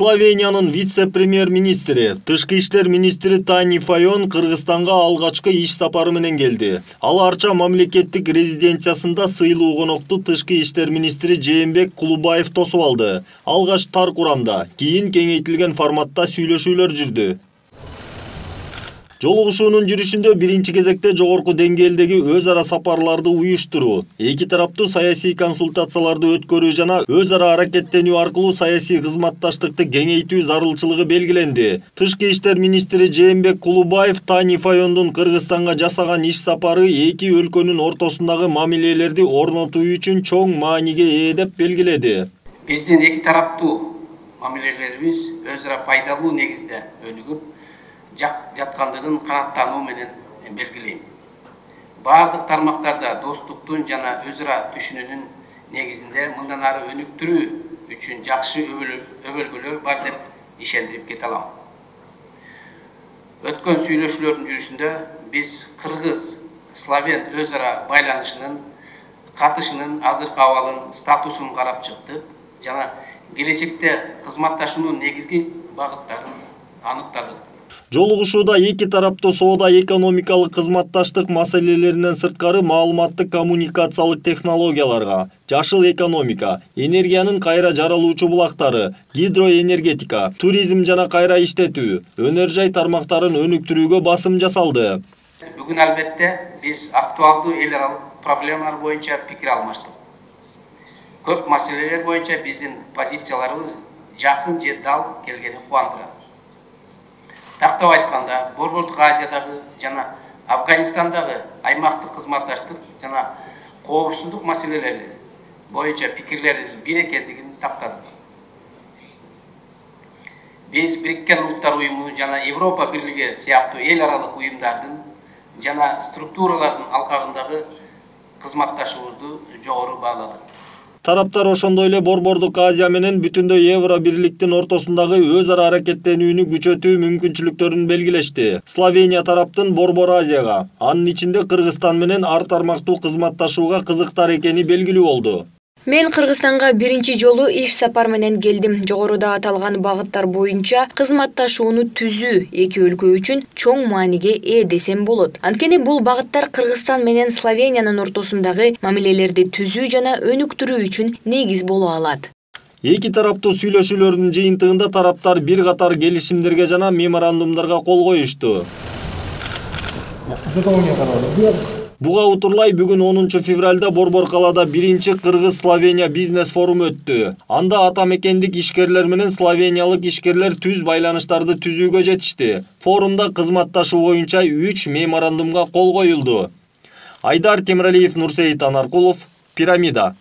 Словениянын вице-премьер-министри, тышкы иштер министри Тани Файон Кыргызстанга алгачкы иш сапары менен келди. Ал Арча мамлекеттик резиденциясында сыйлуу конокту тышкы иштер министри Жээнбек Кулубаев тосуп алды. Алгач тар курамда, кийин кеңейтилген форматта сүйлөшүүлөр жүрдү. Жолугушуунун жүрүшүндө биринчи кезекте жогорку деңгээлдеги өз ара сапарларды уюштуруу, эки тараптуу саясий консультацияларды өткөрүү жана өз ара аракеттенүү аркылуу саясий кызматташтыкты кеңейтүү зарылчылыгы белгиленди. Тышкы иштер министри Жээнбек Кулубаев Тани Файондун Кыргызстанга жасаган иш сапары эки өлкөнүн ортосундагы мамилелерди орнотуу үчүн чоң мааниге ээ деп белгиледи. Биздин эки тараптуу мамилелерибиз өз ара пайдалуу негизде өнүгүп жаткандыгын канааттануу менен белгилейм. Бардык тармактарда достуктун жана өз ара түшүнүүнүн негизинде мындан ары өнүктүрүү үчүн жакшы өбөлгөлөр бар деп ишендирип кете алам. Өткөн сүйлөшүүлөрдүн жүрүшүндө биз кыргыз-словен өз ара байланышынын, катышынын азыркы абалын, статусун карап чыктык жана келечекте кызматташуунун негизги багыттарын аныктадык. Жолугушууда эки тараптуу соода-экономикалык кызматташтык маселелеринен сырткары маалыматтык коммуникациялык технологияларга, жашыл экономика, энергиянын кайра жаралуучу булактары, гидроэнергетика, туризм жана кайра иштетүү, өнөр жай тармактарын өнүктүрүүгө басым жасалды. Бүгүн албетте биз актуалдуу эл аралык проблемалар боюнча пикир алмаштык. Көп маселелер боюнча биздин позицияларыбыз жакын же дал келгени кубандырат. Тактап айтканда, Борбордук Азиядагы жана Афганистандагы аймактык кызматташтык жана коопсуздук маселелери боюнча пикирлерибиз бир экендигин тактадык. Биз Бириккен Улуттар уюму жана Европа бирлиги сыяктуу эл аралык уюмдардын жана структуралардын алкагындагы кызматташуубузду жогору бааладык. Тараптар ошондой эле Борбордук Азия менен бүтүндөй Евро бирликтин ортосундагы өз ара аракеттенүүнү күчөтүү мүмкүнчүлүктөрүн белгилешти. Словения тараптын Борбор Азияга, анын ичинде Кыргызстан менен ар тармактуу кызматташууга кызыктар экени белгилүү болду. Мен Кыргызстанга биринчи жолу иш сапар менен келдим. Жогоруда аталган багыттар боюнча кызматташууну түзүү эки өлкө үчүн чоң мааниге ээ десем болот. Анткени бул багыттар Кыргызстан менен Словениянын ортосундагы мамилелерди түзүү жана өнүктүрүү үчүн негиз боло алат. Эки тараптуу сүйлөшүүлөрдүн жыйынтыгында тараптар бир катар келишимдерге жана меморандумдарга кол коюшту. Буга утурлай бүгүн 10 февралда Борбор калада биринчи Кыргыз-Словения бизнес форуму өттү. Анда ата мекендик ишкерлер менен словениялык ишкерлер түз байланыштарды түзүүгө жетишти. Форумда кызматташуу боюнча 3 меморандумга кол коюлду. Айдар Темиралиев, Нурсейит Анаркулов, Пирамида.